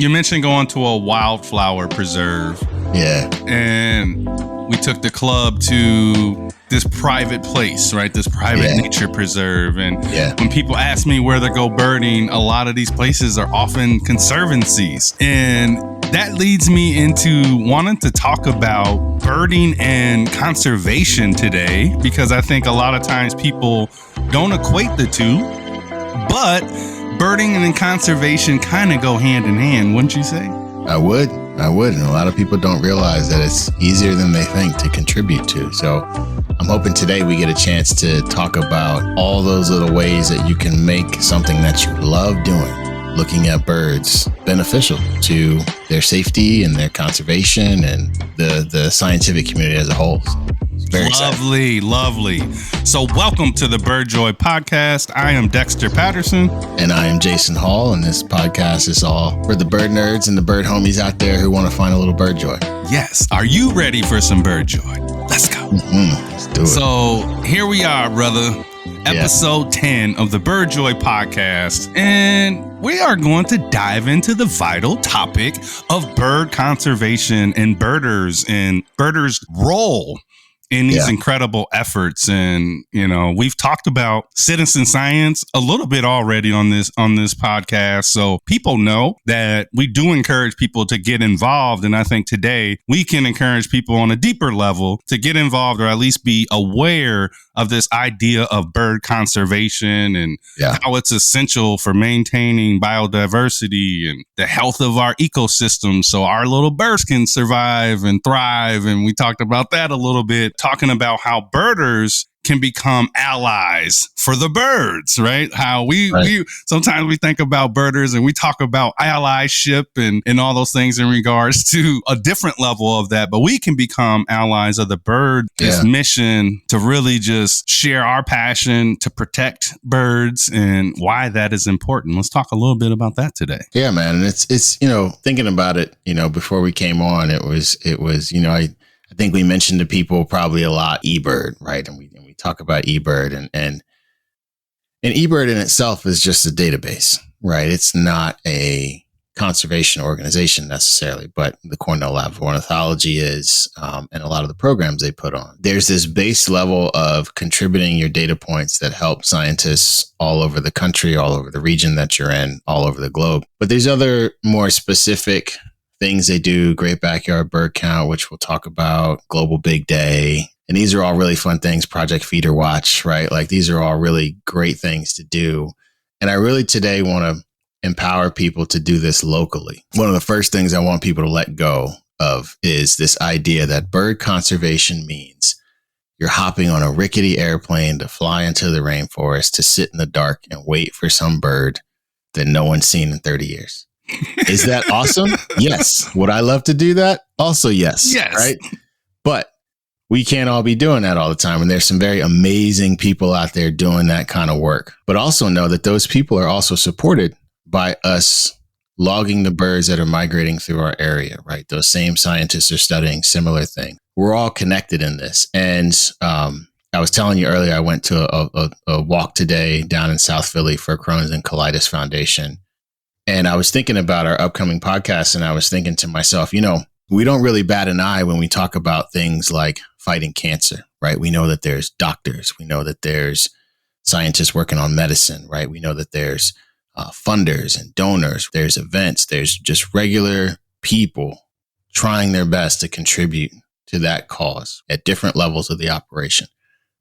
you mentioned going to a wildflower preserve. Yeah. And we took the club to this private place, right? This private nature preserve. And when people ask me where to go birding, a lot of these places are often conservancies. And that leads me into wanting to talk about birding and conservation today, because I think a lot of times people don't equate the two, but birding and conservation kind of go hand in hand, wouldn't you say? I would. And a lot of people don't realize that it's easier than they think to contribute to. So I'm hoping today we get a chance to talk about all those little ways that you can make something that you love doing, looking at birds, beneficial to their safety and their conservation and the scientific community as a whole. Very exciting. Lovely. So welcome to the BirdJoy podcast. I am Dexter Patterson. And I am Jason Hall. And this podcast is all for the bird nerds and the bird homies out there who want to find a little bird joy. Yes. Are you ready for some bird joy? Let's go. Let's do it. So here we are, brother. Episode 10 of the BirdJoy podcast. And we are going to dive into the vital topic of bird conservation and birders' role in these incredible efforts. And, you know, we've talked about citizen science a little bit already on this podcast. So people know that we do encourage people to get involved. And I think today we can encourage people on a deeper level to get involved, or at least be aware of this idea of bird conservation and how it's essential for maintaining biodiversity and the health of our ecosystem so our little birds can survive and thrive. And we talked about that a little bit, talking about how birders can become allies for the birds, right? How we sometimes we think about birders and we talk about allyship and all those things in regards to a different level of that, but we can become allies of the bird mission to really just share our passion to protect birds and why that is important. Let's talk a little bit about that today. Yeah, man. And it's thinking about it, before we came on, it was, I think we mentioned to people probably a lot eBird, right? And we talk about eBird and eBird in itself is just a database, right? It's not a conservation organization necessarily, but the Cornell Lab of Ornithology is, and a lot of the programs they put on. There's this base level of contributing your data points that help scientists all over the country, all over the region that you're in, all over the globe. But there's other more specific things they do, Great Backyard Bird Count, which we'll talk about, Global Big Day. And these are all really fun things, Project Feeder Watch, right? Like these are all really great things to do. And I really today want to empower people to do this locally. One of the first things I want people to let go of is this idea that bird conservation means you're hopping on a rickety airplane to fly into the rainforest to sit in the dark and wait for some bird that no one's seen in 30 years. Is that awesome? Yes. Would I love to do that? Also, yes. Yes. Right. But we can't all be doing that all the time. And there's some very amazing people out there doing that kind of work. But also know that those people are also supported by us logging the birds that are migrating through our area, right? Those same scientists are studying similar things. We're all connected in this. And I was telling you earlier, I went to a walk today down in South Philly for Crohn's and Colitis Foundation. And I was thinking about our upcoming podcast, and I was thinking to myself, we don't really bat an eye when we talk about things like fighting cancer, right? We know that there's doctors. We know that there's scientists working on medicine, right? We know that there's funders and donors. There's events. There's just regular people trying their best to contribute to that cause at different levels of the operation.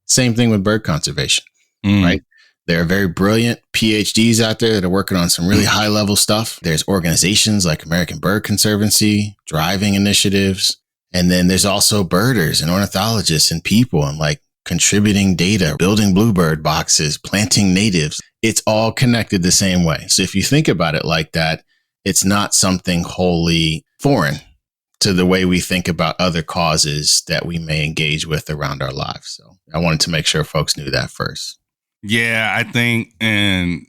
Same thing with bird conservation, right? There are very brilliant PhDs out there that are working on some really high level stuff. There's organizations like American Bird Conservancy, driving initiatives. And then there's also birders and ornithologists and people and like contributing data, building bluebird boxes, planting natives. It's all connected the same way. So if you think about it like that, it's not something wholly foreign to the way we think about other causes that we may engage with around our lives. So I wanted to make sure folks knew that first. Yeah, I think, and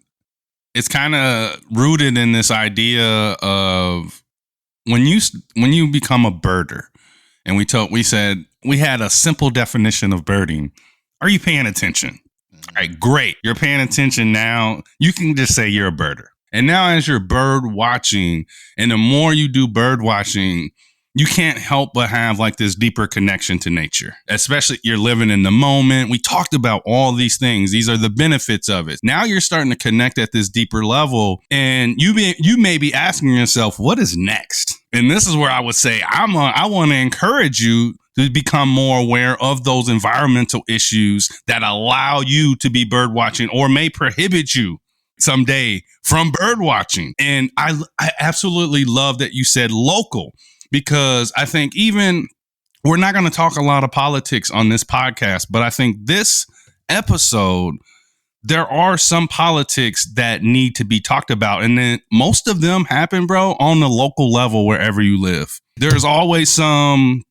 it's kind of rooted in this idea of when you become a birder, and we said we had a simple definition of birding. Are you paying attention? All right, great. You're paying attention now. You can just say you're a birder. And now as you're bird watching, and the more you do bird watching, you can't help but have like this deeper connection to nature, especially you're living in the moment. We talked about all these things. These are the benefits of it. Now you're starting to connect at this deeper level, and you may be asking yourself, what is next? And this is where I would say, I want to encourage you to become more aware of those environmental issues that allow you to be bird watching or may prohibit you someday from bird watching. And I absolutely love that you said local, because I think even we're not going to talk a lot of politics on this podcast, but I think this episode, there are some politics that need to be talked about. And then most of them happen, bro, on the local level, wherever you live. There's always some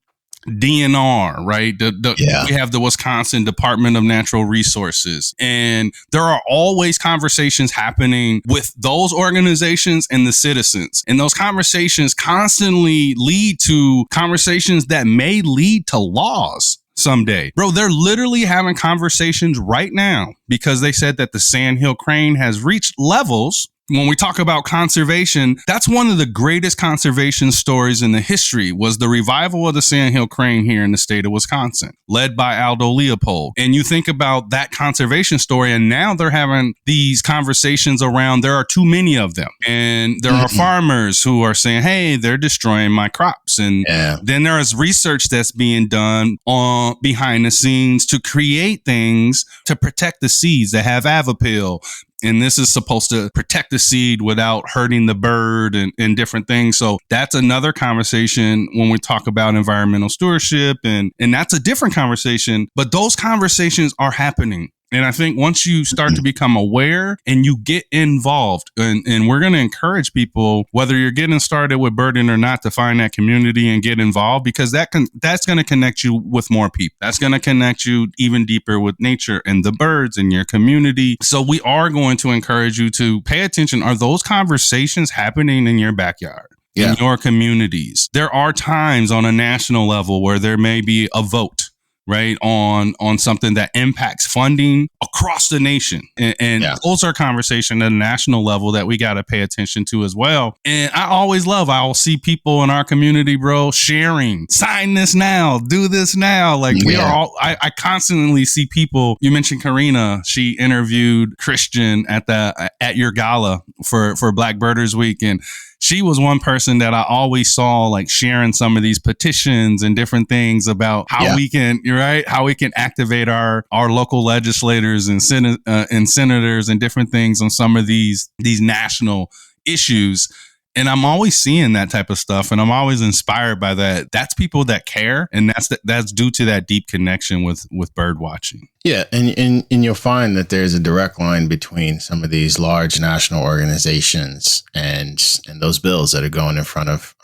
DNR, right? We have the Wisconsin Department of Natural Resources, and there are always conversations happening with those organizations and the citizens. And those conversations constantly lead to conversations that may lead to laws someday. Bro, they're literally having conversations right now because they said that the sandhill crane has reached levels. When we talk about conservation, that's one of the greatest conservation stories in the history, was the revival of the sandhill crane here in the state of Wisconsin, led by Aldo Leopold. And you think about that conservation story, and now they're having these conversations around there are too many of them. And there are farmers who are saying, hey, they're destroying my crops. And then there is research that's being done on behind the scenes to create things to protect the seeds that have Avapil. And this is supposed to protect the seed without hurting the bird and different things. So that's another conversation when we talk about environmental stewardship. And that's a different conversation. But those conversations are happening. And I think once you start to become aware and you get involved, and we're going to encourage people, whether you're getting started with birding or not, to find that community and get involved, because that's going to connect you with more people. That's going to connect you even deeper with nature and the birds in your community. So we are going to encourage you to pay attention. Are those conversations happening in your backyard? In your communities? There are times on a national level where there may be a vote, right, on something that impacts funding across the nation. And those are conversations at a national level that we got to pay attention to as well. And I'll see people in our community, bro, sharing, sign this now, do this now. Like I constantly see people. You mentioned Karina. She interviewed Christian at your gala for Black Birders Week. And she was one person that I always saw like sharing some of these petitions and different things about how we can, how we can activate our local legislators and senators and different things on some of these national issues. And I'm always seeing that type of stuff, and I'm always inspired by that. That's people that care, and that's due to that deep connection with bird watching. Yeah, and you'll find that there's a direct line between some of these large national organizations and those bills that are going in front of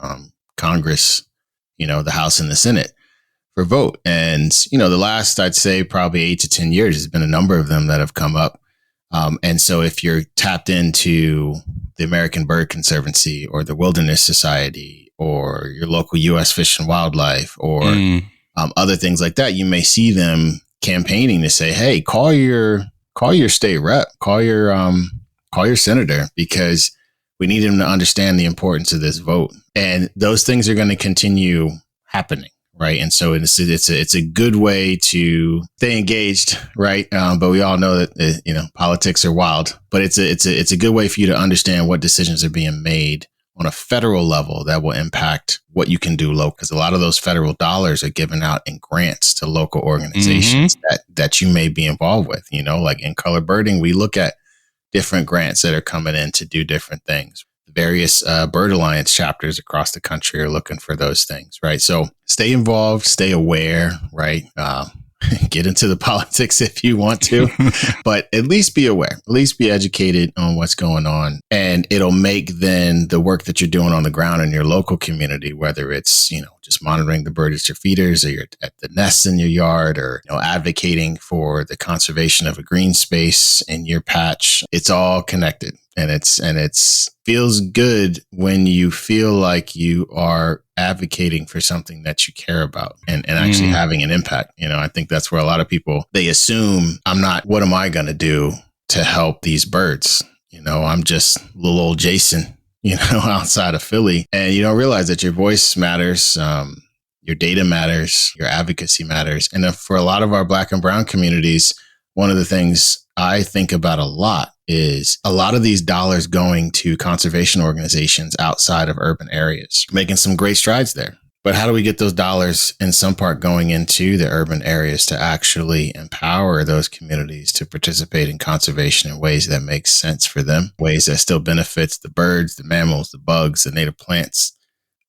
Congress, the House and the Senate for vote. And the last, I'd say, probably 8 to 10 years, there's been a number of them that have come up. And so if you're tapped into the American Bird Conservancy or the Wilderness Society or your local U.S. Fish and Wildlife or other things like that, you may see them campaigning to say, hey, call your state rep, call your senator, because we need him to understand the importance of this vote. And those things are going to continue happening. Right. And so it's a good way to stay engaged. Right. But we all know that, politics are wild, but it's a good way for you to understand what decisions are being made on a federal level that will impact what you can do local. Because a lot of those federal dollars are given out in grants to local organizations that you may be involved with. Like in Color Birding, we look at different grants that are coming in to do different things. Various Bird Alliance chapters across the country are looking for those things, right? So stay involved, stay aware, right? Get into the politics if you want to, but at least be aware, at least be educated on what's going on. And it'll make then the work that you're doing on the ground in your local community, whether it's, just monitoring the bird at your feeders or you're at the nests in your yard or, advocating for the conservation of a green space in your patch. It's all connected. And it's feels good when you feel like you are advocating for something that you care about and actually having an impact. I think that's where a lot of people, they assume what am I going to do to help these birds? I'm just little old Jason, outside of Philly. And you don't realize that your voice matters. Your data matters, your advocacy matters. And for a lot of our Black and brown communities, one of the things I think about a lot is a lot of these dollars going to conservation organizations outside of urban areas, making some great strides there. But how do we get those dollars in some part going into the urban areas to actually empower those communities to participate in conservation in ways that make sense for them, ways that still benefits the birds, the mammals, the bugs, the native plants?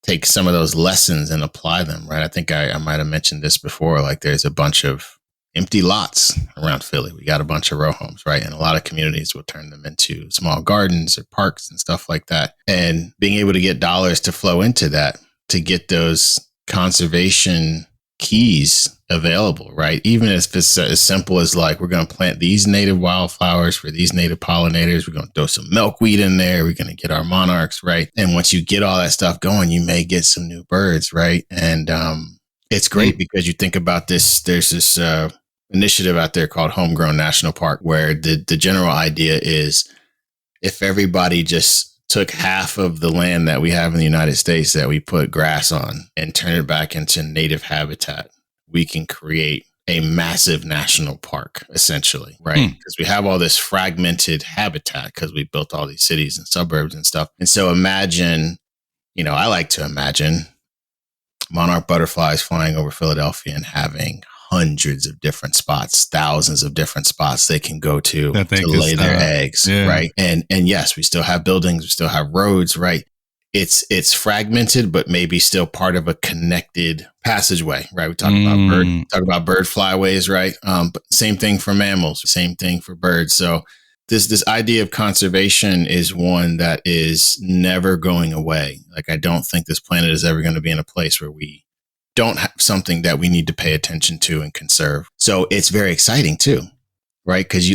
Take some of those lessons and apply them, right? I think I might have mentioned this before. Like there's a bunch of empty lots around Philly. We got a bunch of row homes, right? And a lot of communities will turn them into small gardens or parks and stuff like that. And being able to get dollars to flow into that, to get those conservation keys available, right? Even if it's as simple as like, we're going to plant these native wildflowers for these native pollinators. We're going to throw some milkweed in there. We're going to get our monarchs, right? And once you get all that stuff going, you may get some new birds, right? And it's great because you think about this, there's this initiative out there called Homegrown National Park, where the general idea is if everybody just took half of the land that we have in the United States that we put grass on and turn it back into native habitat, we can create a massive national park, essentially, right? Because we have all this fragmented habitat because we built all these cities and suburbs and stuff. And so imagine, I like to imagine monarch butterflies flying over Philadelphia and having hundreds of different spots, thousands of different spots they can go to lay their eggs, right? And yes, we still have buildings, we still have roads, right? It's fragmented, but maybe still part of a connected passageway, right? We talk about bird flyways, right? But same thing for mammals, same thing for birds. So this idea of conservation is one that is never going away. Like, I don't think this planet is ever going to be in a place where we don't have something that we need to pay attention to and conserve. So it's very exciting too, right? Because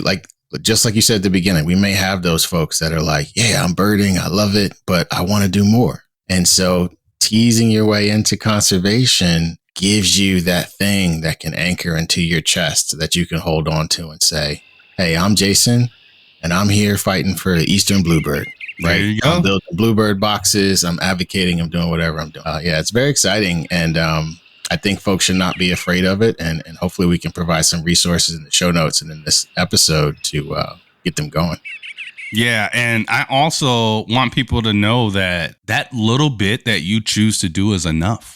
just like you said at the beginning, we may have those folks that are like, yeah, I'm birding, I love it, but I want to do more. And so teasing your way into conservation gives you that thing that can anchor into your chest that you can hold on to and say, hey, I'm Jason and I'm here fighting for the Eastern bluebird. Right. There you go. I'm building bluebird boxes. I'm advocating. I'm doing whatever I'm doing. Yeah, it's very exciting. And I think folks should not be afraid of it. And hopefully we can provide some resources in the show notes and in this episode to get them going. Yeah. And I also want people to know that little bit that you choose to do is enough.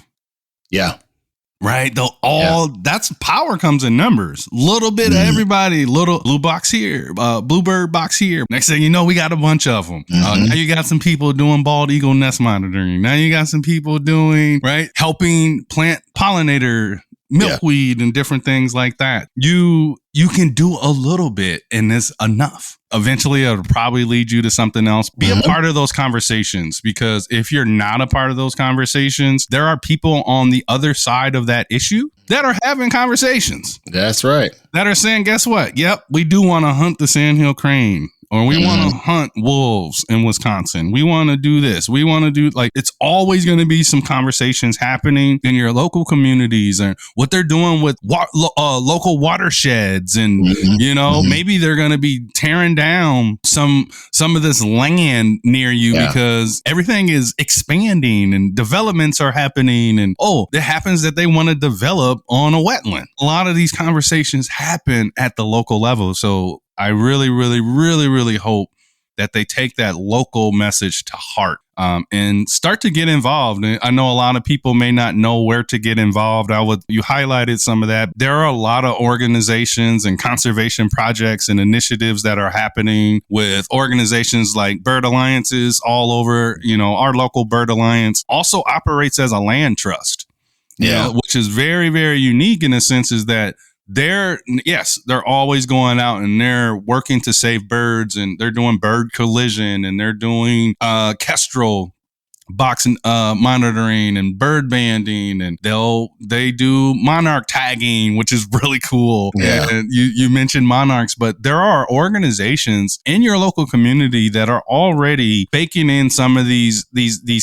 Yeah. Right. That's power comes in numbers. Little bit of everybody, little blue box here, bluebird box here. Next thing you know, we got a bunch of them. Now you got some people doing bald eagle nest monitoring. Now you got some people doing, helping plant pollinator milkweed and different things like that. You can do a little bit and it's enough. Eventually it'll probably lead you to something else. Be a part of those conversations, because if you're not a part of those conversations, there are people on the other side of that issue that are having conversations. That's right. That are saying, guess what? Yep, we do want to hunt the sandhill crane. Or we want to hunt wolves in Wisconsin. We want to do this. We want to do, it's always going to be some conversations happening in your local communities and what they're doing with local watersheds. And, maybe they're going to be tearing down some of this land near you because everything is expanding and developments are happening. And, it happens that they want to develop on a wetland. A lot of these conversations happen at the local level. So I really, really, really, really hope that they take that local message to heart and start to get involved. And I know a lot of people may not know where to get involved. You highlighted some of that. There are a lot of organizations and conservation projects and initiatives that are happening with organizations like Bird Alliances all over. Our local Bird Alliance also operates as a land trust, which is very, very unique in a sense is that they're always going out and they're working to save birds, and they're doing bird collision and they're doing kestrel box monitoring and bird banding, and they do monarch tagging, which is really cool. Yeah. And you mentioned monarchs, but there are organizations in your local community that are already baking in some of these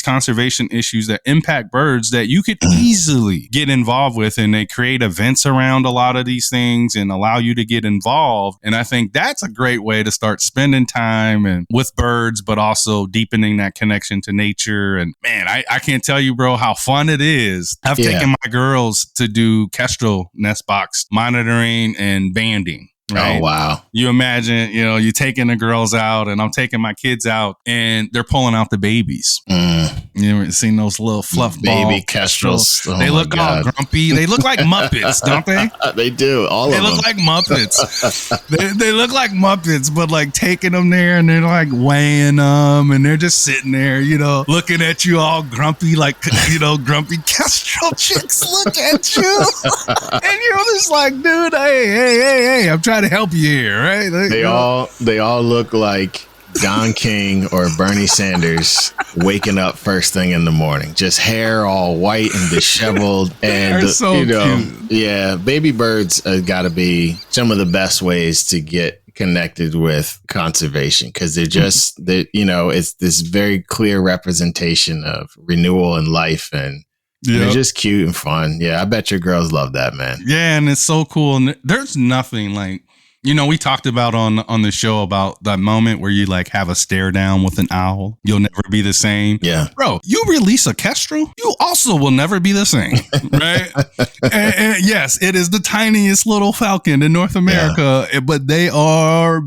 conservation issues that impact birds that you could easily get involved with, and they create events around a lot of these things and allow you to get involved. And I think that's a great way to start spending time and with birds, but also deepening that connection to nature. And man, I can't tell you, bro, how fun it is. I've taken my girls to do kestrel nest box monitoring and banding. Right? Oh, wow. You imagine, you're taking the girls out, and I'm taking my kids out, and they're pulling out the babies. You ever seen those little fluff baby ball kestrels? They look all grumpy. They look like Muppets, don't they? They do. They look like Muppets. they look like Muppets, but like taking them there, and they're like weighing them, and they're just sitting there, looking at you all grumpy, like, grumpy kestrel chicks look at you. And you're just like, dude, hey, I'm trying to help you here, right? They all look like Don King or Bernie Sanders waking up first thing in the morning, just hair all white and disheveled. And so cute. Yeah, baby birds got to be some of the best ways to get connected with conservation, because it's this very clear representation of renewal in life, and they're just cute and fun. Yeah, I bet your girls love that, man. Yeah, and it's so cool. And there's nothing like, we talked about on the show about that moment where you like have a stare down with an owl. You'll never be the same. Yeah. Bro, you release a kestrel, you also will never be the same. Right? and yes, it is the tiniest little falcon in North America, but they are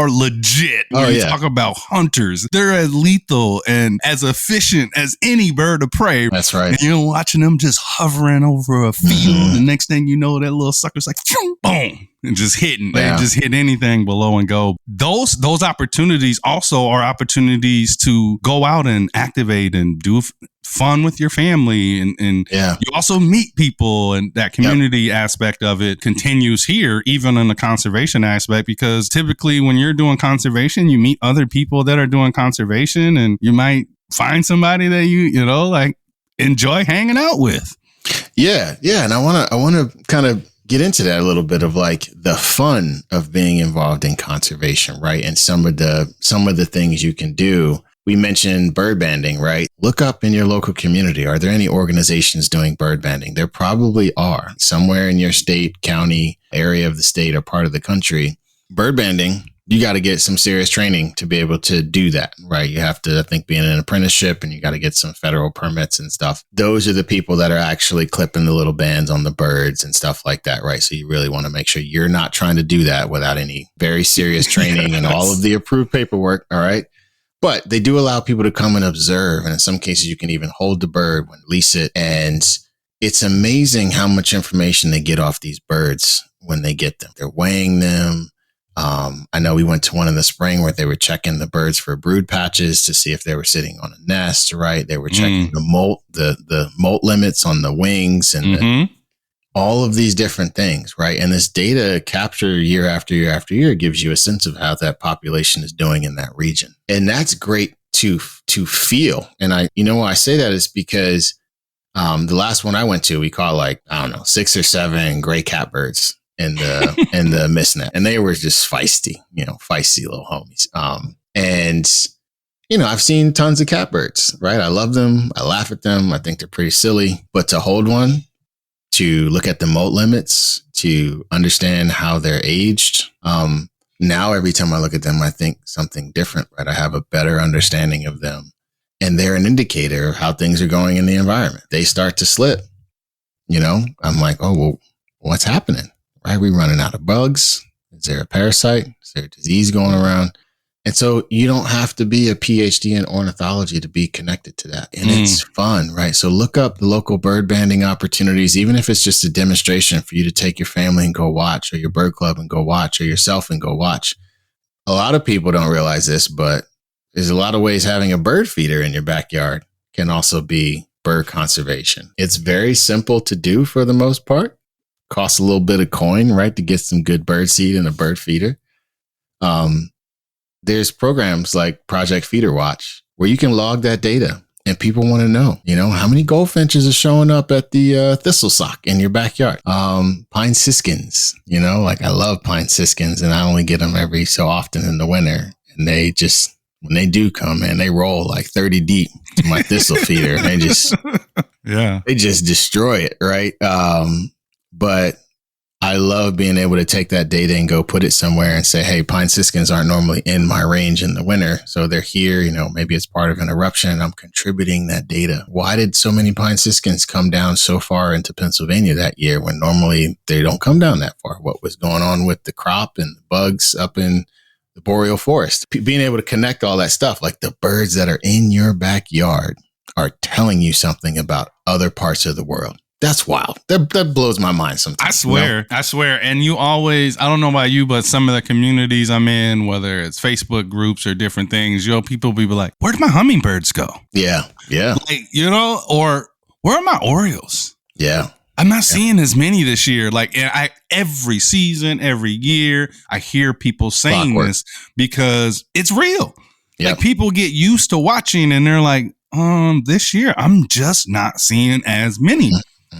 legit. When you talk about hunters, they're as lethal and as efficient as any bird of prey. That's right. And you're watching them just hovering over a field. The next thing you know, that little sucker's like, boom, and just hitting. They just hit anything below and go. Those opportunities also are opportunities to go out and activate and do fun with your family, and you also meet people, and that community aspect of it continues here, even in the conservation aspect, because typically when you're doing conservation, you meet other people that are doing conservation, and you might find somebody that you like enjoy hanging out with. Yeah. And I want to kind of get into that a little bit of like the fun of being involved in conservation, right? And some of the things you can do. We mentioned bird banding, right? Look up in your local community. Are there any organizations doing bird banding? There probably are. Somewhere in your state, county, area of the state, or part of the country. Bird banding, you got to get some serious training to be able to do that, right? You have to, I think, be in an apprenticeship, and you got to get some federal permits and stuff. Those are the people that are actually clipping the little bands on the birds and stuff like that, right? So you really want to make sure you're not trying to do that without any very serious training and all of the approved paperwork, all right? But they do allow people to come and observe. And in some cases, you can even hold the bird, release it. And it's amazing how much information they get off these birds when they get them. They're weighing them. I know we went to one in the spring where they were checking the birds for brood patches to see if they were sitting on a nest, right? They were checking the molt limits on the wings, and all of these different things, right? And this data capture year after year after year gives you a sense of how that population is doing in that region. And that's great to feel. And why I say that is because the last one I went to, we caught 6 or 7 gray catbirds in the mist net. And they were just feisty little homies. I've seen tons of catbirds, right? I love them. I laugh at them. I think they're pretty silly. But to hold one, to look at the molt limits, to understand how they're aged. Now, every time I look at them, I think something different, right? I have a better understanding of them, and they're an indicator of how things are going in the environment. They start to slip, I'm like, oh, well, what's happening? Right? Are we running out of bugs? Is there a parasite? Is there a disease going around? And so you don't have to be a PhD in ornithology to be connected to that. And it's fun, right? So look up the local bird banding opportunities, even if it's just a demonstration for you to take your family and go watch, or your bird club and go watch, or yourself and go watch. A lot of people don't realize this, but there's a lot of ways having a bird feeder in your backyard can also be bird conservation. It's very simple to do for the most part. Costs a little bit of coin, right, to get some good bird seed and a bird feeder. There's programs like Project Feeder Watch where you can log that data. And people want to know, how many goldfinches are showing up at the thistlesock in your backyard? Pine siskins, I love pine siskins, and I only get them every so often in the winter. And they just, when they do come, man, they roll like 30 deep to my thistle feeder. And they just destroy it, right? But I love being able to take that data and go put it somewhere and say, hey, pine siskins aren't normally in my range in the winter. So they're here, maybe it's part of an eruption and I'm contributing that data. Why did so many pine siskins come down so far into Pennsylvania that year when normally they don't come down that far? What was going on with the crop and the bugs up in the boreal forest? Being able to connect all that stuff, like the birds that are in your backyard are telling you something about other parts of the world. That's wild. That blows my mind sometimes. I swear. And you always, I don't know about you, but some of the communities I'm in, whether it's Facebook groups or different things, people be like, where'd my hummingbirds go? Yeah. Like, or where are my Orioles? Yeah. I'm not seeing as many this year. Like, and every season, every year, I hear people saying this because it's real. Yep. Like, people get used to watching and they're like, this year, I'm just not seeing as many.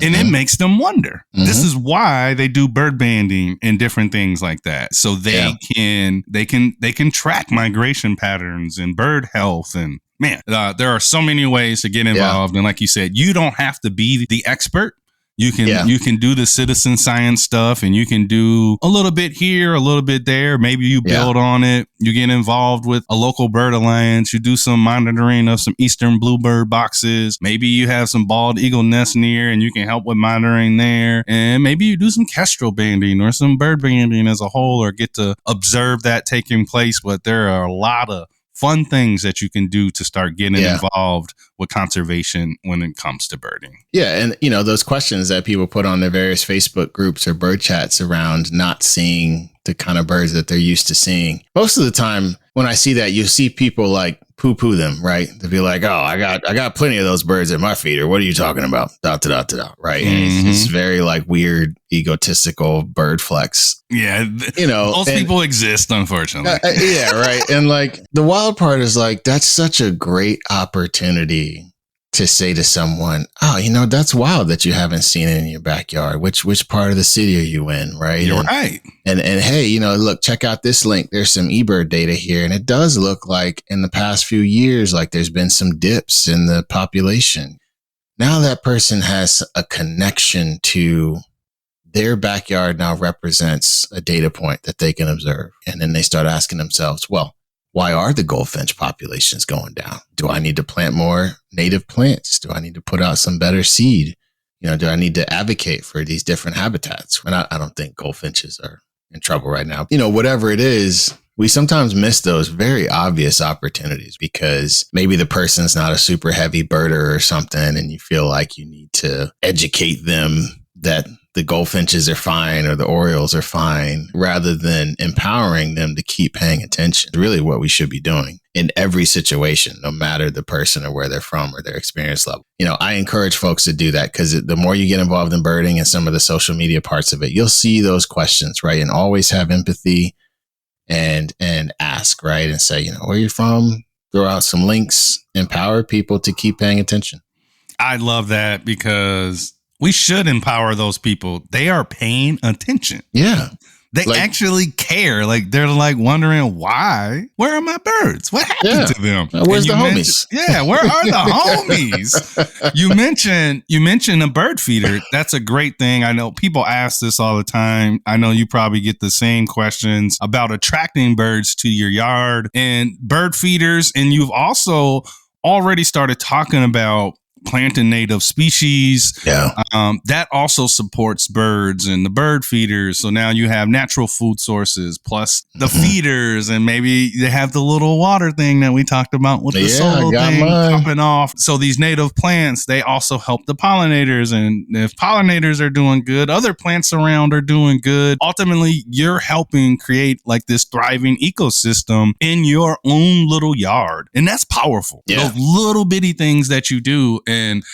And it makes them wonder. This is why they do bird banding and different things like that. So they can track migration patterns and bird health. And man, there are so many ways to get involved. And like you said, you don't have to be the expert. You can do the citizen science stuff, and you can do a little bit here, a little bit there. Maybe you build on it. You get involved with a local bird alliance. You do some monitoring of some eastern bluebird boxes. Maybe you have some bald eagle nests near, and you can help with monitoring there. And maybe you do some kestrel banding or some bird banding as a whole, or get to observe that taking place. But there are a lot of fun things that you can do to start getting involved with conservation when it comes to birding. Yeah. And, those questions that people put on their various Facebook groups or bird chats around not seeing the kind of birds that they're used to seeing. Most of the time when I see that, you see people like poo-poo them, right? They'll be like, oh, I got plenty of those birds at my feeder. What are you talking about? Right. And it's very like weird, egotistical bird flex. Yeah. Most people exist, unfortunately. Right. And like the wild part is like, that's such a great opportunity to say to someone, oh, that's wild that you haven't seen it in your backyard. Which part of the city are you in? Right. You're right. And hey, look, check out this link. There's some eBird data here. And it does look like in the past few years, like there's been some dips in the population. Now that person has a connection to their backyard now represents a data point that they can observe. And then they start asking themselves, well, why are the goldfinch populations going down? Do I need to plant more native plants? Do I need to put out some better seed? Do I need to advocate for these different habitats? And I don't think goldfinches are in trouble right now. Whatever it is, we sometimes miss those very obvious opportunities because maybe the person's not a super heavy birder or something, and you feel like you need to educate them that the goldfinches are fine or the Orioles are fine, rather than empowering them to keep paying attention. It's really what we should be doing in every situation, no matter the person or where they're from or their experience level. I encourage folks to do that because the more you get involved in birding and some of the social media parts of it, you'll see those questions, right? And always have empathy and ask, right? And say, where you're from, throw out some links, empower people to keep paying attention. I love that because we should empower those people. They are paying attention. Yeah. They actually care. Like they're like wondering why. Where are my birds? What happened to them? Where's the homies? Where are the homies? You mentioned a bird feeder. That's a great thing. I know people ask this all the time. I know you probably get the same questions about attracting birds to your yard and bird feeders. And you've also already started talking about planting native species. That also supports birds and the bird feeders. So now you have natural food sources plus the feeders, and maybe they have the little water thing that we talked about with the solo thing popping off. So these native plants, they also help the pollinators. And if pollinators are doing good, other plants around are doing good. Ultimately, you're helping create like this thriving ecosystem in your own little yard. And that's powerful. Those little bitty things that you do. And,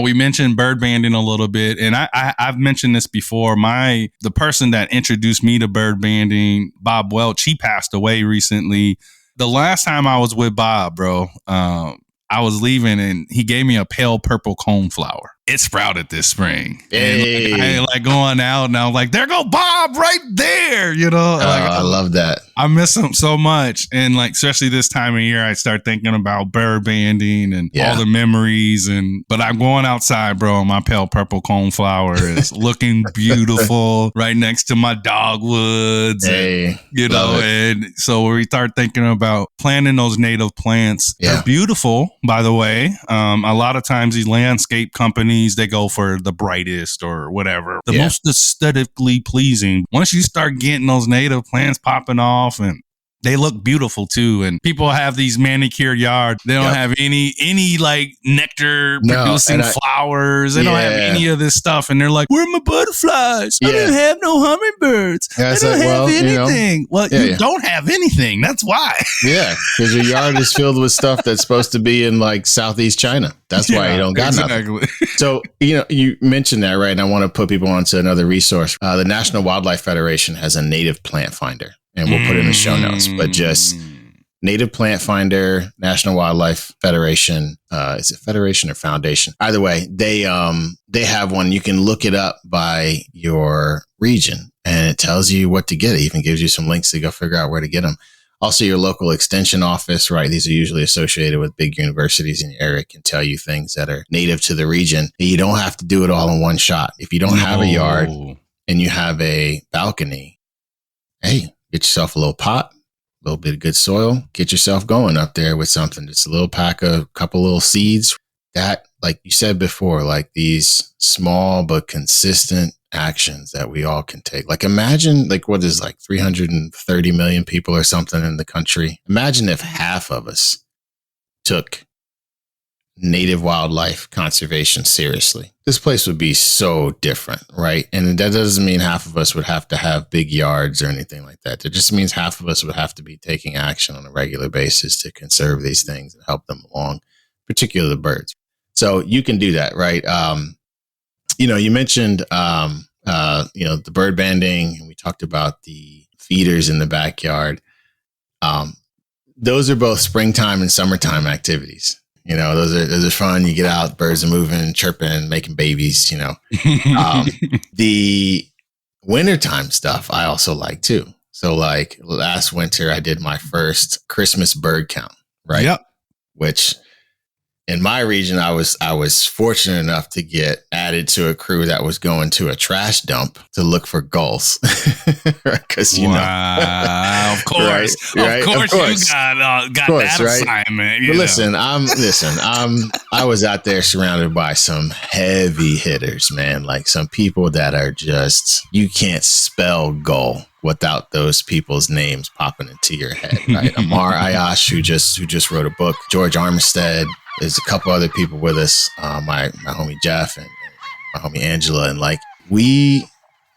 we mentioned bird banding a little bit, and I've mentioned this before. The person that introduced me to bird banding, Bob Welch, he passed away recently. The last time I was with Bob, bro, I was leaving and he gave me a pale purple coneflower. It sprouted this spring. Hey. And I like going out and I was like, there go Bob right there. I love that. I miss him so much. And like, especially this time of year, I start thinking about bird banding and all the memories. But I'm going outside, bro. And my pale purple coneflower is looking beautiful right next to my dogwoods. Hey, and so we start thinking about planting those native plants. They're beautiful, by the way. A lot of times these landscape companies, they go for the brightest or whatever, the most aesthetically pleasing. Once you start getting those native plants popping off, and they look beautiful too. And people have these manicured yards. They don't have any like nectar producing flowers. They don't have any of this stuff. And they're like, where are my butterflies? I don't have no hummingbirds. I don't have anything. You don't have anything. That's why. Yeah, because your yard is filled with stuff that's supposed to be in like Southeast China. That's why you don't got nothing. So, you mentioned that, right? And I want to put people onto another resource. The National Wildlife Federation has a native plant finder. And we'll put it in the show notes, but just Native Plant Finder, National Wildlife Federation. Is it Federation or Foundation? Either way, they have one. You can look it up by your region and it tells you what to get. It even gives you some links to go figure out where to get them. Also, your local extension office, right? These are usually associated with big universities in your area, can tell you things that are native to the region. And you don't have to do it all in one shot. If you don't have a yard and you have a balcony, hey, get yourself a little pot, a little bit of good soil, get yourself going up there with something. Just a little pack of a couple little seeds. That, like you said before, like these small but consistent actions that we all can take. Like imagine like what is like 330 million people or something in the country. Imagine if half of us took native wildlife conservation seriously. This place would be so different, right? And that doesn't mean half of us would have to have big yards or anything like that. It just means half of us would have to be taking action on a regular basis to conserve these things and help them along, particularly the birds. So you can do that, right? You mentioned, the bird banding, and we talked about the feeders in the backyard. Those are both springtime and summertime activities. Those are fun. You get out, birds are moving, chirping, making babies, The wintertime stuff I also like too. So like last winter, I did my first Christmas bird count, right? Yep. Which in my region, I was fortunate enough to get added to a crew that was going to a trash dump to look for gulls. Because of course, right? Of course, you got that assignment. But listen, I was out there surrounded by some heavy hitters, man. Like some people that are just, you can't spell gull without those people's names popping into your head, right? Amar Ayash, who just wrote a book, George Armistead. There's a couple other people with us, my homie Jeff and my homie Angela. And like, we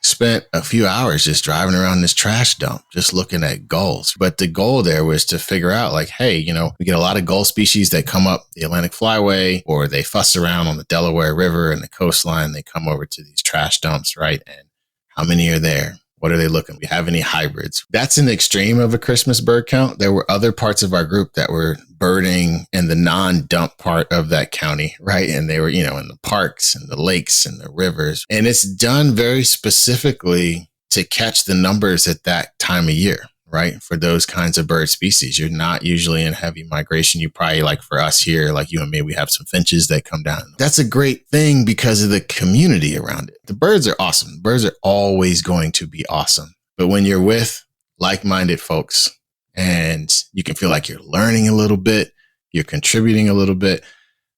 spent a few hours just driving around this trash dump, just looking at gulls. But the goal there was to figure out like, hey, we get a lot of gull species that come up the Atlantic Flyway, or they fuss around on the Delaware River and the coastline. They come over to these trash dumps, right? And how many are there? What are they looking? Do we have any hybrids? That's an extreme of a Christmas bird count. There were other parts of our group that were birding in the non-dump part of that county, right? And they were, in the parks and the lakes and the rivers. And it's done very specifically to catch the numbers at that time of year, right? For those kinds of bird species. You're not usually in heavy migration. You probably, like for us here, like you and me, we have some finches that come down. That's a great thing because of the community around it. The birds are awesome. Birds are always going to be awesome. But when you're with like-minded folks and you can feel like you're learning a little bit, you're contributing a little bit,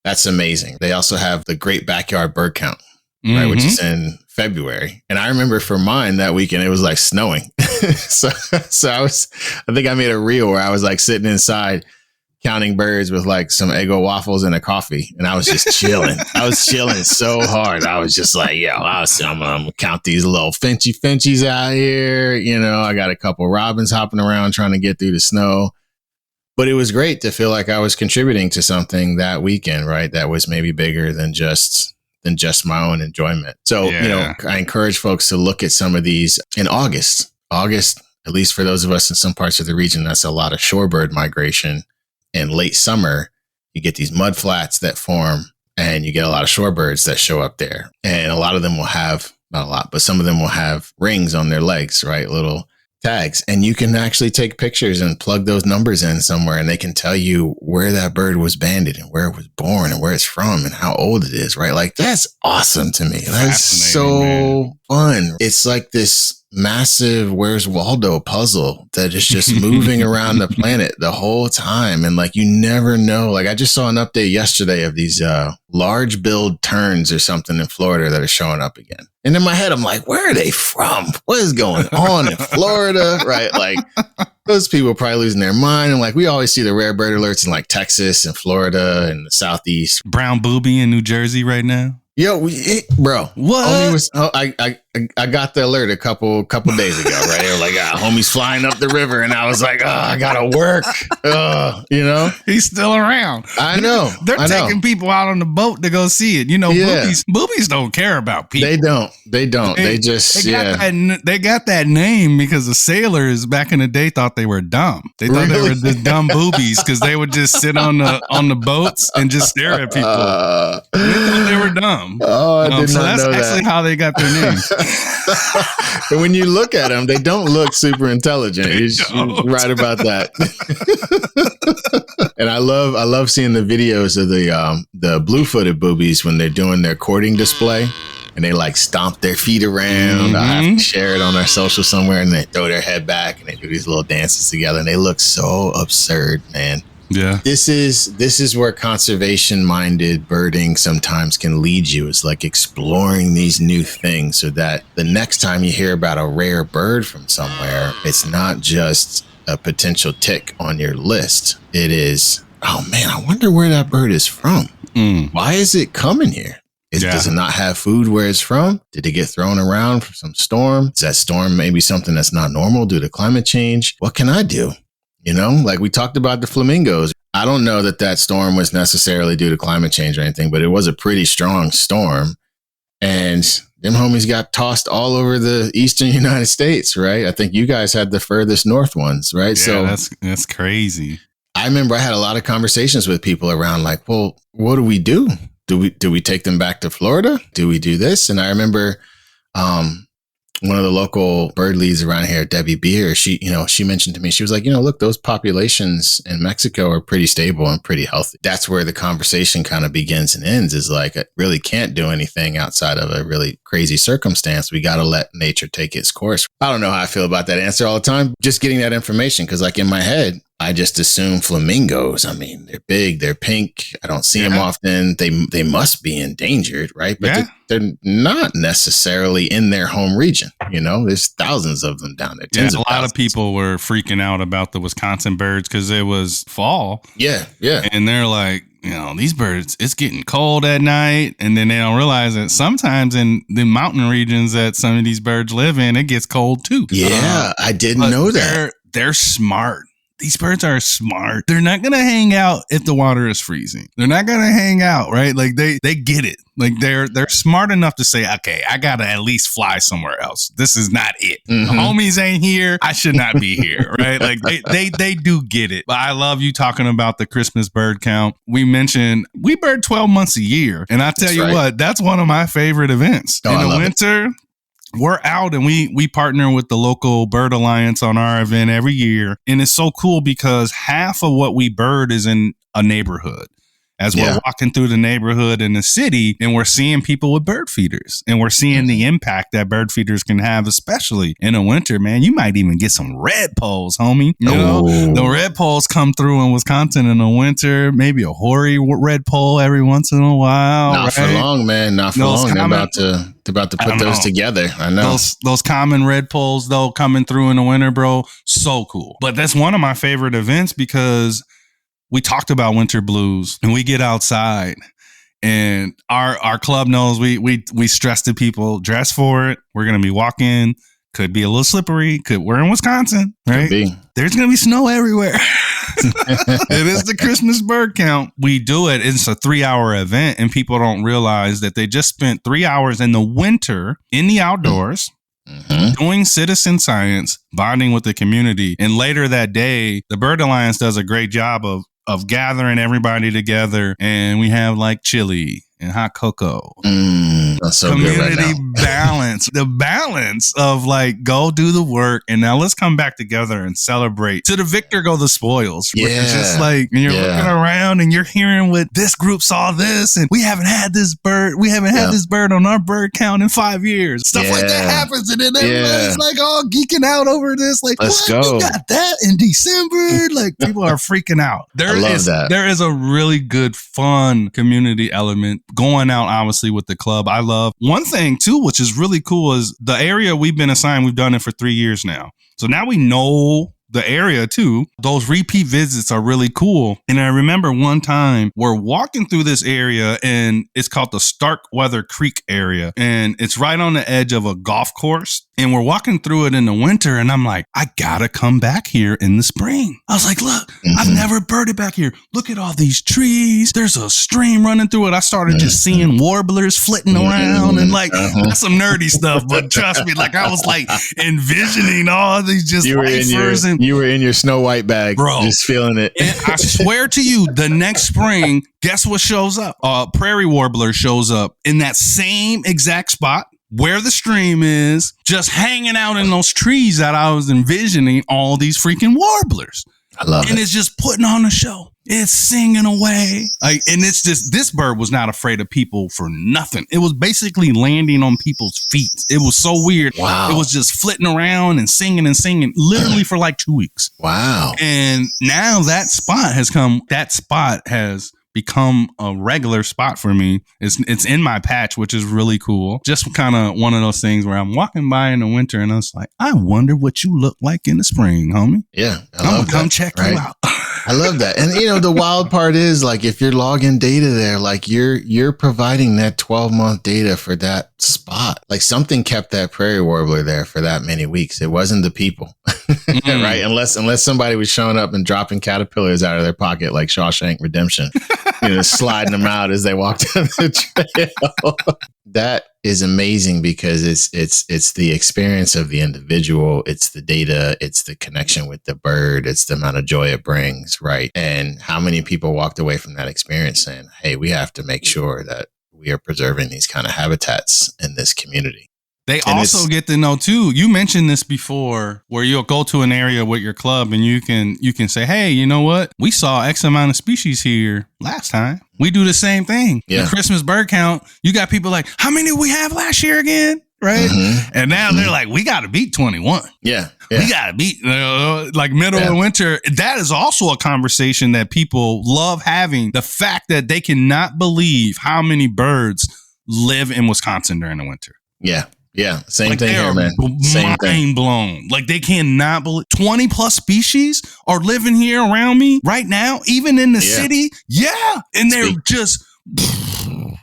that's amazing. They also have the Great Backyard Bird Count, right, which is in February. And I remember for mine that weekend, it was like snowing. so I think I made a reel where I was like sitting inside counting birds with like some Eggo waffles and a coffee. And I was just chilling. I was chilling so hard. I was just like, I'm going to count these little finchies out here. I got a couple robins hopping around trying to get through the snow. But it was great to feel like I was contributing to something that weekend, right? That was maybe bigger than just my own enjoyment. So, I encourage folks to look at some of these in August. August, at least for those of us in some parts of the region, that's a lot of shorebird migration. In late summer, you get these mud flats that form, and you get a lot of shorebirds that show up there. And a lot of them will have, not a lot, but some of them will have rings on their legs, right? Little tags. And you can actually take pictures and plug those numbers in somewhere, and they can tell you where that bird was banded and where it was born and where it's from and how old it is, right? Like, that's awesome to me. That's so fun. It's like this massive Where's Waldo puzzle that is just moving around the planet the whole time. And like, you never know. Like, I just saw an update yesterday of these large-billed terns or something in Florida that are showing up again. And in my head, I'm like, where are they from? What is going on in Florida? Right? Like, those people are probably losing their mind. And like, we always see the rare bird alerts in like Texas and Florida and the Southeast. Brown booby in New Jersey right now. Yo, bro, what? I got the alert a couple days ago, right? They were like, homie's flying up the river, and I was like, I gotta work. You know, he's still around. I know. They're taking people out on the boat to go see it. You know, boobies don't care about people. They don't. They just they got that name because the sailors back in the day thought they were dumb. They thought they were the dumb boobies because they would just sit on the boats and just stare at people. They thought they were dumb. Oh, I did not know that. That's actually how they got their name. But when you look at them, they don't look super intelligent. You're right about that. And I love seeing the videos of the blue-footed boobies when they're doing their courting display, and they like stomp their feet around. I have to share it on our social somewhere, and they throw their head back and they do these little dances together, and they look so absurd, man. Yeah. This is where conservation-minded birding sometimes can lead you, is like exploring these new things so that the next time you hear about a rare bird from somewhere, it's not just a potential tick on your list. It is, oh man, I wonder where that bird is from. Why is it coming here? Does it not have food where it's from? Did it get thrown around from some storm? Is that storm maybe something that's not normal due to climate change? What can I do? You know, like we talked about the flamingos. I don't know that storm was necessarily due to climate change or anything, but it was a pretty strong storm. And them homies got tossed all over the eastern United States, right? I think you guys had the furthest north ones, right? Yeah, so that's crazy. I remember I had a lot of conversations with people around like, well, what do we do? Do we take them back to Florida? Do we do this? And I remember one of the local bird leads around here, Debbie Beer, she mentioned to me, she was like, look, those populations in Mexico are pretty stable and pretty healthy. That's where the conversation kind of begins and ends, is like, I really can't do anything outside of a really crazy circumstance. We got to let nature take its course. I don't know how I feel about that answer all the time. Just getting that information, because like in my head, I just assume flamingos. I mean, they're big, they're pink. I don't see them often. They must be endangered, right? But they're not necessarily in their home region. You know, there's thousands of them down there. Tens of a lot of people were freaking out about the Wisconsin birds because it was fall. Yeah. And they're like, these birds, it's getting cold at night. And then they don't realize that sometimes in the mountain regions that some of these birds live in, it gets cold too. Yeah, I didn't know that. They're smart. These birds are smart. They're not going to hang out if the water is freezing. They're not going to hang out, right? Like they get it. Like they're smart enough to say, okay, I got to at least fly somewhere else. This is not it. The homies ain't here. I should not be here, right? Like they do get it. But I love you talking about the Christmas bird count. We mentioned we bird 12 months a year. And I tell you what, that's one of my favorite events. In the winter, we're out and we partner with the local Bird Alliance on our event every year. And it's so cool because half of what we bird is in a neighborhood. As we're walking through the neighborhood in the city, and we're seeing people with bird feeders, and we're seeing the impact that bird feeders can have, especially in the winter, man. You might even get some red poles, homie. You know, the red poles come through in Wisconsin in the winter, maybe a hoary red pole every once in a while. Not for long, man. Not for long. They're about to put those together. I know. Those common red poles, though, coming through in the winter, bro, so cool. But that's one of my favorite events because we talked about winter blues and we get outside and our club knows we stress to people, dress for it. We're going to be walking. Could be a little slippery. We're in Wisconsin, right? There's going to be snow everywhere. It is the Christmas bird count. We do it. It's a 3-hour event and people don't realize that they just spent 3 hours in the winter in the outdoors. doing citizen science, bonding with the community. And later that day, the Bird Alliance does a great job of gathering everybody together, and we have like chili and hot cocoa. That's so community good right now. balance, the balance of like, go do the work and now let's come back together and celebrate. To the victor go the spoils. Yeah. It's just like, and you're looking around and you're hearing what this group saw this, and we haven't had this bird on our bird count in 5 years. Stuff like that happens, and then everybody's like all geeking out over this. Like, let's what? go. You got that in December? Like, people are freaking out. There is a really good, fun community element going out, obviously, with the club. I love one thing too, which is really cool, is the area we've been assigned. We've done it for 3 years now. So now we know the area too. Those repeat visits are really cool. And I remember one time we're walking through this area, and it's called the Starkweather Creek area. And it's right on the edge of a golf course. And we're walking through it in the winter, and I'm like, I gotta come back here in the spring. I was like, look, I've never birded back here. Look at all these trees. There's a stream running through it. I started just seeing warblers flitting around, and like, that's some nerdy stuff. But trust me, like I was like envisioning all these just lifers. And you were in your Snow White bag, bro, just feeling it. And I swear to you, the next spring, guess what shows up? Prairie warbler shows up in that same exact spot where the stream is, just hanging out in those trees that I was envisioning all these freaking warblers. I love it. And it's just putting on a show. It's singing away. And it's just, this bird was not afraid of people for nothing. It was basically landing on people's feet. It was so weird. Wow. It was just flitting around and singing literally for like 2 weeks. Wow. And now that spot has become a regular spot for me. It's in my patch, which is really cool. Just kind of one of those things where I'm walking by in the winter and I was like, I wonder what you look like in the spring, homie. Yeah. I'm gonna come check you out. I love that. And you know, the wild part is like, if you're logging data there, like you're providing that 12-month data for that spot. Like something kept that prairie warbler there for that many weeks. It wasn't the people, right? Unless somebody was showing up and dropping caterpillars out of their pocket, like Shawshank Redemption, sliding them out as they walked down the trail. That is amazing because it's the experience of the individual. It's the data. It's the connection with the bird. It's the amount of joy it brings, right? And how many people walked away from that experience saying, hey, we have to make sure that we are preserving these kind of habitats in this community. They also get to know too. You mentioned this before, where you'll go to an area with your club and you can say, hey, you know what? We saw X amount of species here last time. We do the same thing. Yeah. The Christmas bird count, you got people like, how many did we have last year again? Right. And now they're like, we got to beat 21. Yeah. We got to beat like middle of winter. That is also a conversation that people love having. The fact that they cannot believe how many birds live in Wisconsin during the winter. Yeah. Yeah, same like thing here, man. Same thing. Blown. Like they cannot believe 20 plus species are living here around me right now, even in the city. Yeah. And they're just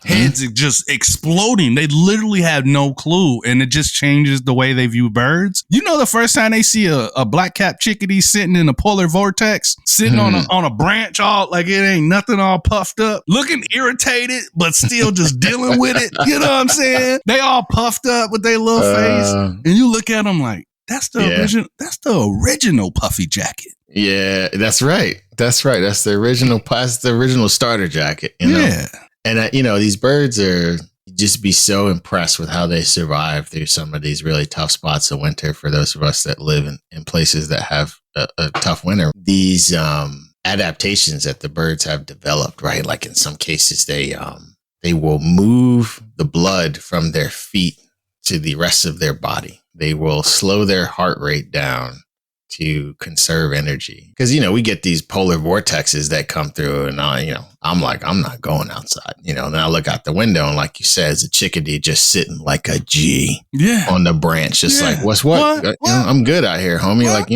heads are just exploding. They literally have no clue. And it just changes the way they view birds. You know, the first time they see a black-capped chickadee sitting in a polar vortex, sitting on a branch, all like it ain't nothing, all puffed up, looking irritated, but still just dealing with it. You know what I'm saying? They all puffed up with their little face. And you look at them like, that's the original. That's the original puffy jacket. Yeah, that's right. That's right. That's the original. That's the original starter jacket. You know? Yeah. And these birds are just be so impressed with how they survive through some of these really tough spots of winter. For those of us that live in places that have a tough winter, these adaptations that the birds have developed, right? Like in some cases, they will move the blood from their feet to the rest of their body. They will slow their heart rate down to conserve energy. Because, we get these polar vortexes that come through and, I'm like, I'm not going outside. Then I look out the window and like you said, it's a chickadee just sitting like a G on the branch. Just like, what's what? I'm good out here, homie. Like,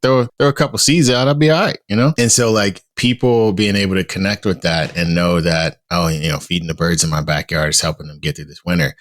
throw a couple seeds out. I'll be all right, And so like people being able to connect with that and know that, feeding the birds in my backyard is helping them get through this winter.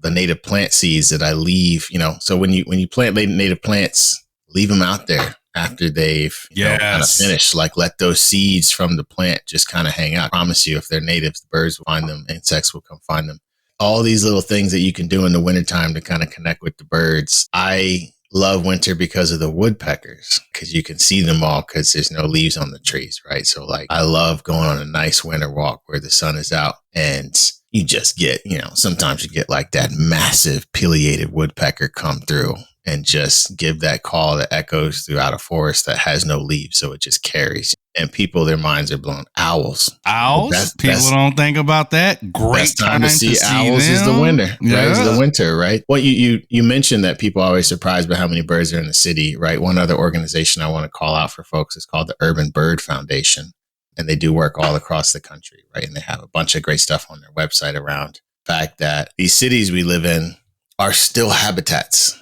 The native plant seeds that I leave, so when you plant native plants, leave them out there after they've kind of finished. Like let those seeds from the plant just kind of hang out. I promise you, if they're natives, the birds will find them, insects will come find them. all these little things that you can do in the wintertime to kind of connect with the birds. I love winter because of the woodpeckers, because you can see them all because there's no leaves on the trees, right? So like I love going on a nice winter walk where the sun is out and you just get, sometimes you get like that massive pileated woodpecker come through and just give that call that echoes throughout a forest that has no leaves. So it just carries. And people, their minds are blown. Owls. People don't think about that. Great best time to see owls them. Is the winter. Yeah. Right? Is the winter, right? Well, you mentioned that people are always surprised by how many birds are in the city, right? One other organization I want to call out for folks is called the Urban Bird Foundation. And they do work all across the country, right? And they have a bunch of great stuff on their website around the fact that these cities we live in are still habitats.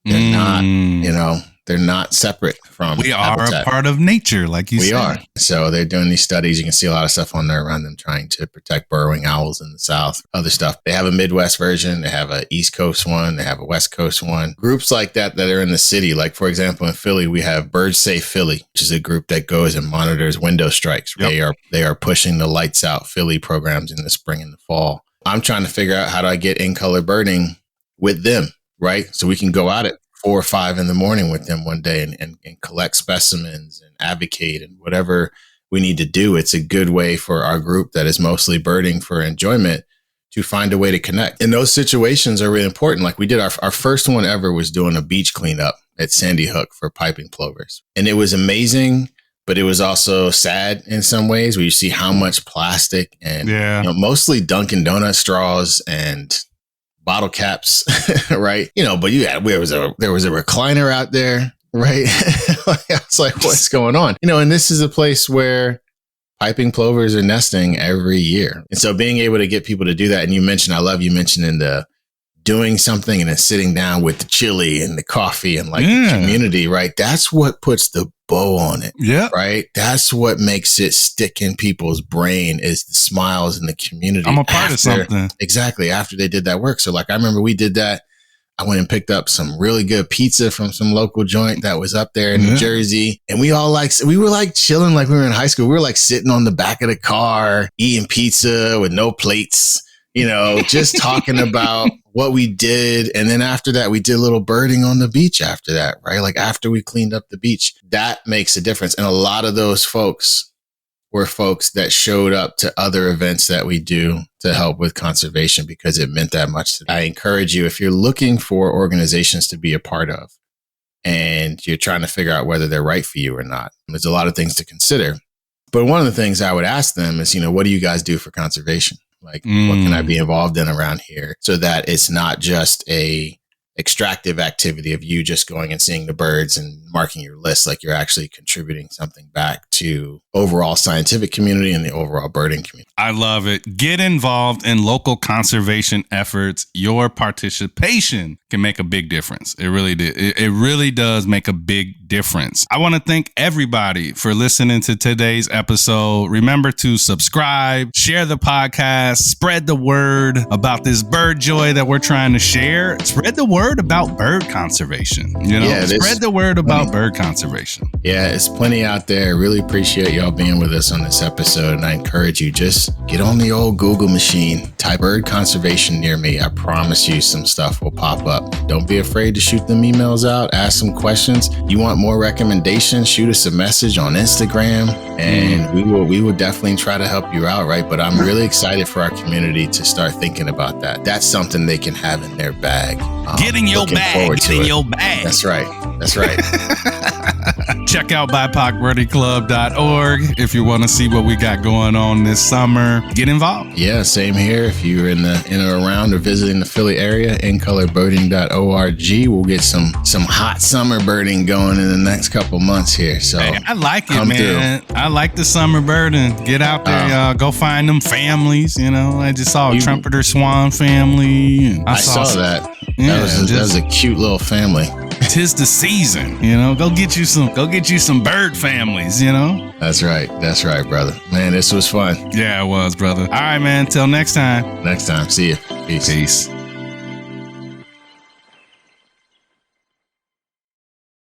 They're not, they're not separate from We are habitat. a part of nature, like you said. We are. So they're doing these studies. You can see a lot of stuff on there around them trying to protect burrowing owls in the South, other stuff. They have a Midwest version. They have a East Coast one. They have a West Coast one. Groups like that are in the city. Like, for example, in Philly, we have Bird Safe Philly, which is a group that goes and monitors window strikes. Yep. They are pushing the Lights Out Philly programs in the spring and the fall. I'm trying to figure out how do I get in-color birding with them, right? So we can go out at 4 or 5 in the morning with them one day and collect specimens and advocate and whatever we need to do. It's a good way for our group that is mostly birding for enjoyment to find a way to connect. And those situations are really important. Like we did our first one ever was doing a beach cleanup at Sandy Hook for piping plovers. And it was amazing, but it was also sad in some ways where you see how much plastic and mostly Dunkin' Donut straws and bottle caps, right? But there was a recliner out there, right? I was like, what's going on? And this is a place where piping plovers are nesting every year. And so being able to get people to do that, and I love you mentioning the doing something and then sitting down with the chili and the coffee and the community, right? That's what puts the bow on it. Yeah. Right. That's what makes it stick in people's brain is the smiles in the community. I'm a part of something. Exactly. After they did that work. So I remember we did that. I went and picked up some really good pizza from some local joint that was up there in New Jersey. And we all we were chilling like we were in high school. We were sitting on the back of the car, eating pizza with no plates, just talking about what we did. And then after that, we did a little birding on the beach after that, right? After we cleaned up the beach, that makes a difference. And a lot of those folks were folks that showed up to other events that we do to help with conservation because it meant that much to them. I encourage you, if you're looking for organizations to be a part of and you're trying to figure out whether they're right for you or not, there's a lot of things to consider. But one of the things I would ask them is, what do you guys do for conservation? What can I be involved in around here so that it's not just a extractive activity of you just going and seeing the birds and marking your list, you're actually contributing something back to overall scientific community and the overall birding community. I love it. Get involved in local conservation efforts. Your participation can make a big difference. It really did. It really does make a big difference. I want to thank everybody for listening to today's episode. Remember to subscribe, share the podcast, spread the word about this bird joy that we're trying to share. Spread the word about bird conservation. Spread the word about bird conservation. Yeah, it's plenty out there. Really appreciate y'all being with us on this episode. And I encourage you, just get on the old Google machine, type bird conservation near me. I promise you some stuff will pop up. Don't be afraid to shoot them emails out, ask some questions. You want more recommendations, shoot us a message on Instagram and we will definitely try to help you out, right? But I'm really excited for our community to start thinking about that. That's something they can have in their bag. Get in your bag. Get in your bag. That's right. That's right. Check out BIPOCBirdieClub.org if you want to see what we got going on this summer. Get involved. Yeah, same here. If you're in or around or visiting the Philly area, incolorbirding.org. We'll get some hot summer birding going in the next couple months here. So hey, I like it, man. I like the summer birding. Get out there, y'all. Go find them families. I just saw a trumpeter swan family. And I saw that. Yeah, that was a cute little family. 'Tis the season, go get you some bird families, That's right, brother. Man, this was fun. Yeah, it was, brother. All right, man, till next time. See you. Peace.